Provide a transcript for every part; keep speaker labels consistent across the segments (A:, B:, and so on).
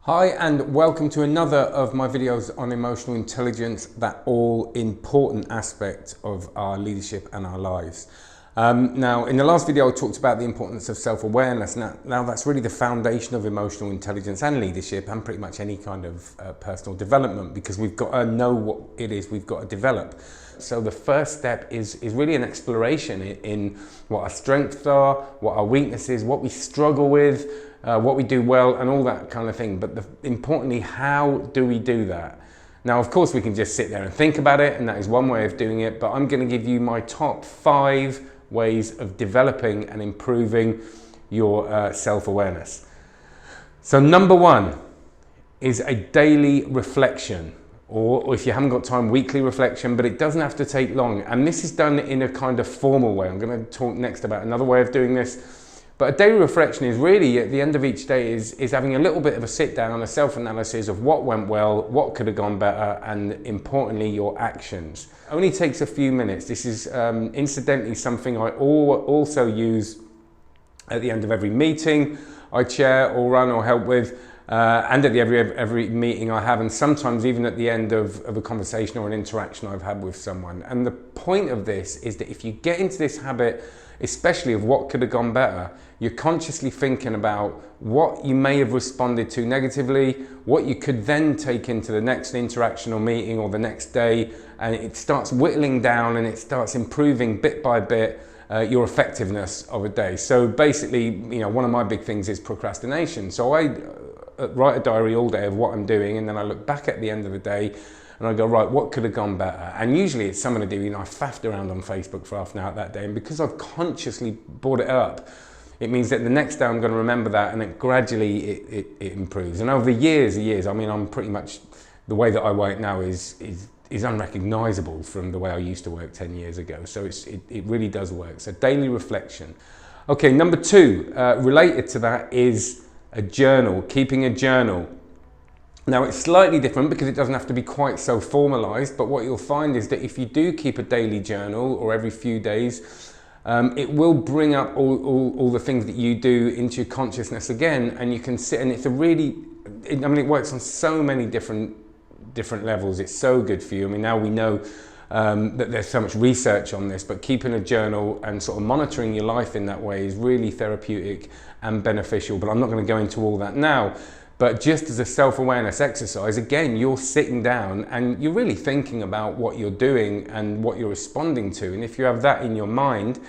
A: Hi and welcome to another of my videos on emotional intelligence, that all important aspect of our leadership and our lives. Now in the last video I talked about the importance of self-awareness. Now that's really the foundation of emotional intelligence and leadership and pretty much any kind of personal development, because we've got to know what it is we've got to develop. So the first step is really an exploration in what our strengths are, what our weaknesses, what we struggle with, what we do well and all that kind of thing. But importantly, how do we do that? Now, of course, we can just sit there and think about it, and that is one way of doing it, but I'm going to give you my top 5 ways of developing and improving your self-awareness. So number 1 is a daily reflection, or if you haven't got time, weekly reflection, but it doesn't have to take long. And this is done in a kind of formal way. I'm going to talk next about another way of doing this. But a daily reflection is really, at the end of each day, is having a little bit of a sit down, a self-analysis of what went well, what could have gone better, and importantly, your actions. It only takes a few minutes. This is incidentally something I also use at the end of every meeting I chair or run or help with, and at the every meeting I have, and sometimes even at the end of a conversation or an interaction I've had with someone. And the point of this is that if you get into this habit, especially of what could have gone better, you're consciously thinking about what you may have responded to negatively, what you could then take into the next interaction or meeting or the next day, and it starts whittling down and it starts improving bit by bit your effectiveness of a day. So basically, one of my big things is procrastination. So I write a diary all day of what I'm doing, and then I look back at the end of the day and I go, right, what could have gone better? And usually it's something to do, I faffed around on Facebook for half an hour that day, and because I've consciously brought it up, it means that the next day I'm going to remember that, and it gradually it improves. And over years, I'm pretty much, the way that I work now is unrecognizable from the way I used to work 10 years ago. So it really does work. So daily reflection. Okay, number 2, related to that, is a journal, keeping a journal. Now it's slightly different because it doesn't have to be quite so formalized, but what you'll find is that if you do keep a daily journal, or every few days, it will bring up all the things that you do into your consciousness again, and you can sit, and it's it works on so many different levels. It's so good for you. Now we know that there's so much research on this, but keeping a journal and sort of monitoring your life in that way is really therapeutic and beneficial. But I'm not going to go into all that now. But just as a self-awareness exercise, again, you're sitting down and you're really thinking about what you're doing and what you're responding to. And if you have that in your mind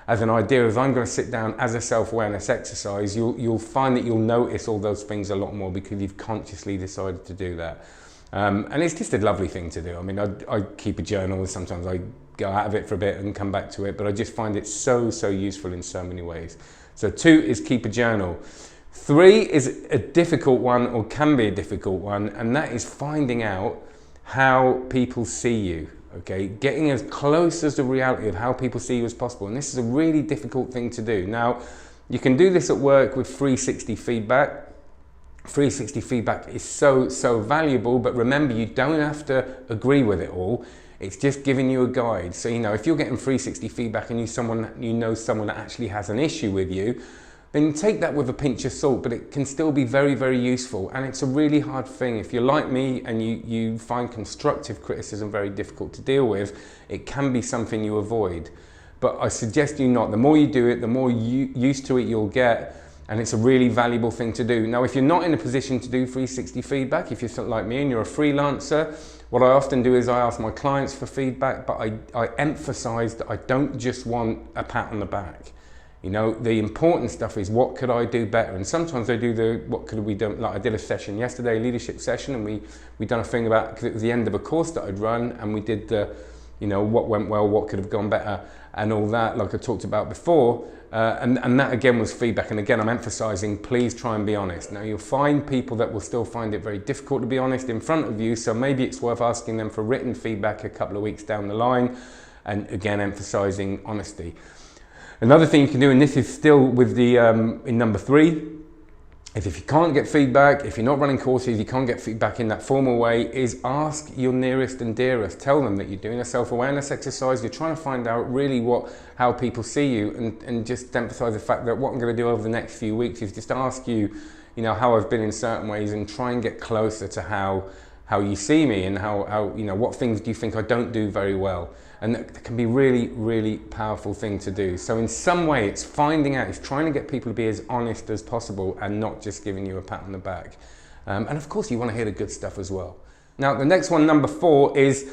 A: as an idea of, I'm going to sit down as a self-awareness exercise, you'll find that you'll notice all those things a lot more because you've consciously decided to do that. And it's just a lovely thing to do. I keep a journal. Sometimes I go out of it for a bit and come back to it, but I just find it so useful in so many ways. So 2 is keep a journal. 3 is a difficult one, or can be a difficult one, and that is finding out how people see you. Okay, getting as close as the reality of how people see you as possible. And this is a really difficult thing to do. Now, you can do this at work with 360 feedback. 360 feedback is so valuable, but remember, you don't have to agree with it all. It's just giving you a guide. So, if you're getting 360 feedback and you know someone that actually has an issue with you, then take that with a pinch of salt, but it can still be very useful. And it's a really hard thing. If you're like me and you find constructive criticism very difficult to deal with, it can be something you avoid. But I suggest you not. The more you do it, the more used to it you'll get. And it's a really valuable thing to do. Now, if you're not in a position to do 360 feedback, if you're like me and you're a freelancer, what I often do is I ask my clients for feedback, but I emphasize that I don't just want a pat on the back. The important stuff is, what could I do better? And sometimes I do what could we do? Like I did a session yesterday, a leadership session, and we done a thing about, because it was the end of a course that I'd run, and we did the, what went well, what could have gone better, and all that, like I talked about before. And that again was feedback. And again, I'm emphasizing, please try and be honest. Now, you'll find people that will still find it very difficult to be honest in front of you. So maybe it's worth asking them for written feedback a couple of weeks down the line. And again, emphasizing honesty. Another thing you can do, and this is still with the in number 3, is if you can't get feedback, if you're not running courses, you can't get feedback in that formal way, is ask your nearest and dearest. Tell them that you're doing a self-awareness exercise. You're trying to find out really how people see you, and just emphasize the fact that what I'm going to do over the next few weeks is just ask you, you know, how I've been in certain ways and try and get closer to how you see me and how you know, what things do you think I don't do very well. And that can be really, really powerful thing to do. So in some way it's finding out, it's trying to get people to be as honest as possible and not just giving you a pat on the back. And of course you want to hear the good stuff as well. Now the next one, number 4, is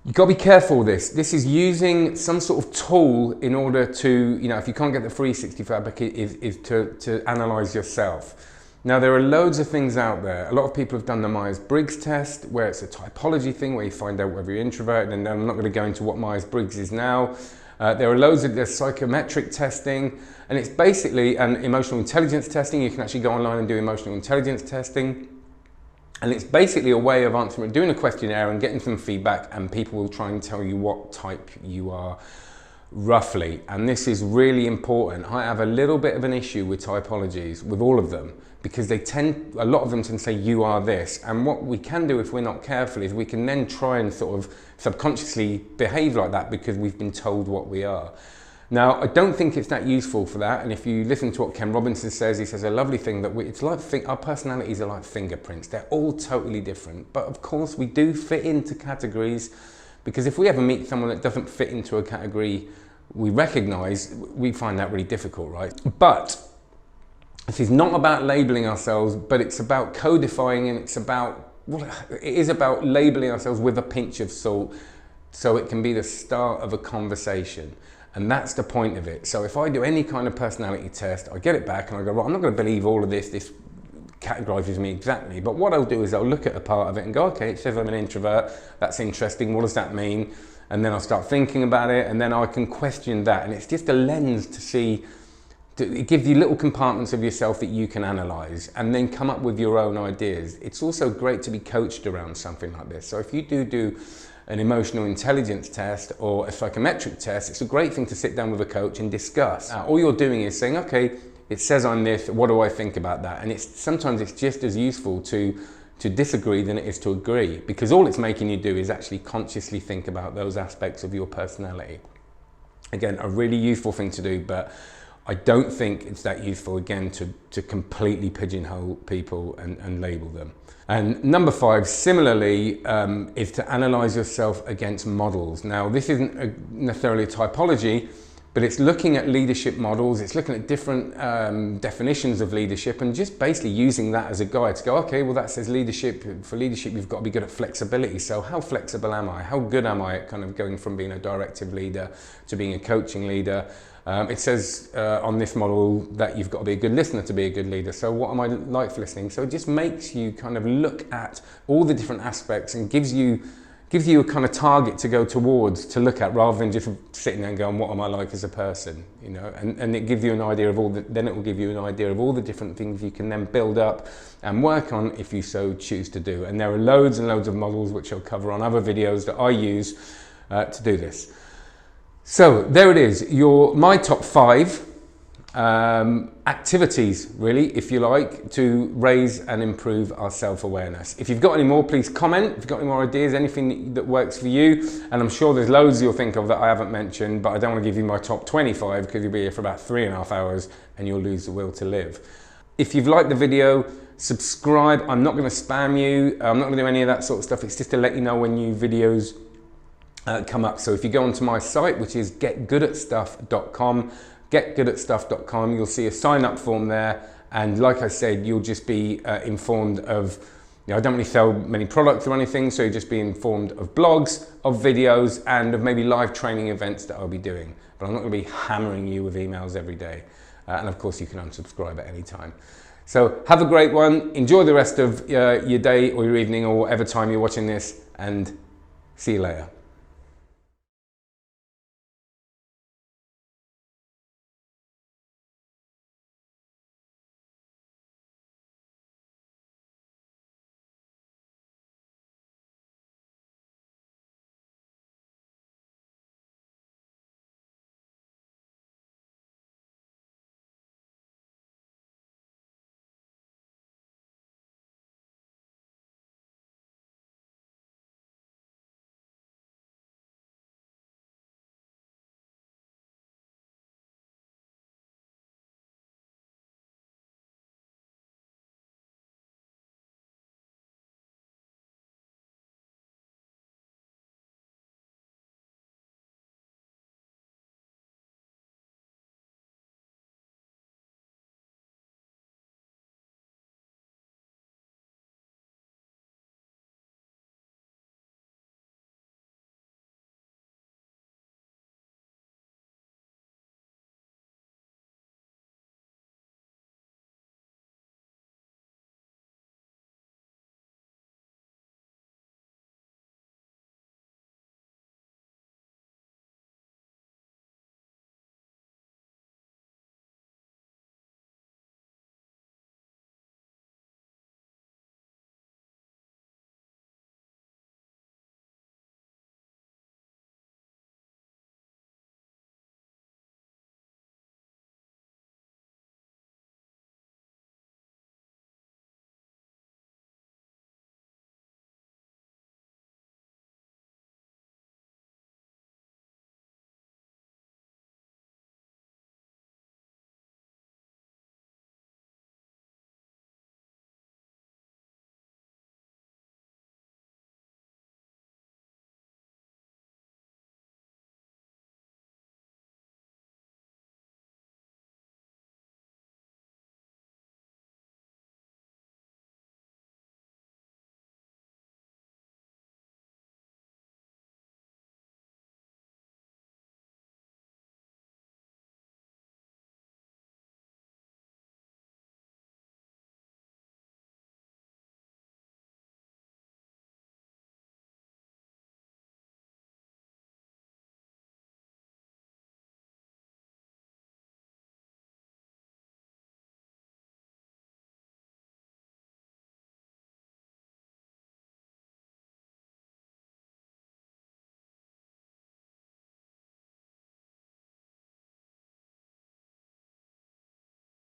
A: you've got to be careful with this. This is using some sort of tool in order to, you know, if you can't get the 360 fabric, is to analyze yourself. Now there are loads of things out there. A lot of people have done the Myers-Briggs test, where it's a typology thing where you find out whether you're introverted, and I'm not going to go into what Myers-Briggs is now. There are loads of, there's psychometric testing, and it's basically an emotional intelligence testing. You can actually go online and do emotional intelligence testing. And it's basically a way of answering, doing a questionnaire and getting some feedback, and people will try and tell you what type you are roughly. And this is really important. I have a little bit of an issue with typologies, with all of them, because they tend, a lot of them tend to say you are this. And what we can do if we're not careful is we can then try and sort of subconsciously behave like that because we've been told what we are. Now, I don't think it's that useful for that. And if you listen to what Ken Robinson says, he says a lovely thing that it's like, our personalities are like fingerprints. They're all totally different. But of course we do fit into categories, because if we ever meet someone that doesn't fit into a category we recognize, we find that really difficult, right? But this is not about labeling ourselves, but it's about codifying, and it's about, well, it is about labeling ourselves with a pinch of salt so it can be the start of a conversation. And that's the point of it. So if I do any kind of personality test, I get it back and I go, right, I'm not going to believe all of this categorizes me exactly. But what I'll do is I'll look at a part of it and go, okay, it says I'm an introvert. That's interesting. What does that mean? And then I'll start thinking about it, and then I can question that. And it's just a lens to see, it gives you little compartments of yourself that you can analyze and then come up with your own ideas. It's also great to be coached around something like this. So if you do an emotional intelligence test or a psychometric test, it's a great thing to sit down with a coach and discuss. All you're doing is saying, okay, it says I'm this, what do I think about that? And sometimes it's just as useful to disagree than it is to agree, because all it's making you do is actually consciously think about those aspects of your personality. Again, a really useful thing to do, but I don't think it's that useful, again, to completely pigeonhole people and label them. And number 5, similarly, is to analyze yourself against models. Now, this isn't necessarily a typology, but it's looking at leadership models. It's looking at different definitions of leadership and just basically using that as a guide to go, okay, well, that says leadership. For leadership, you've got to be good at flexibility. So how flexible am I? How good am I at kind of going from being a directive leader to being a coaching leader? It says on this model that you've got to be a good listener to be a good leader. So what am I like for listening? So it just makes you kind of look at all the different aspects and gives you a kind of target to go towards, to look at, rather than just sitting there and going, what am I like as a person? You know, and it gives you an idea of then it will give you an idea of all the different things you can then build up and work on if you so choose to do. And there are loads and loads of models which I'll cover on other videos that I use to do this. So there it is, my top 5 activities, really, if you like, to raise and improve our self-awareness. If you've got any more, please comment. If you've got any more ideas, anything that works for you, and I'm sure there's loads you'll think of that I haven't mentioned, but I don't want to give you my top 25 because you'll be here for about 3.5 hours and you'll lose the will to live. If you've liked the video, subscribe. I'm not going to spam you. I'm not going to do any of that sort of stuff. It's just to let you know when new videos come up. So if you go onto my site, which is getgoodatstuff.com, getgoodatstuff.com, you'll see a sign up form there, and like I said, you'll just be informed of, you know, I don't really sell many products or anything, so you'll just be informed of blogs, of videos, and of maybe live training events that I'll be doing. But I'm not going to be hammering you with emails every day. And of course you can unsubscribe at any time. So have a great one, enjoy the rest of your day or your evening or whatever time you're watching this, and see you later.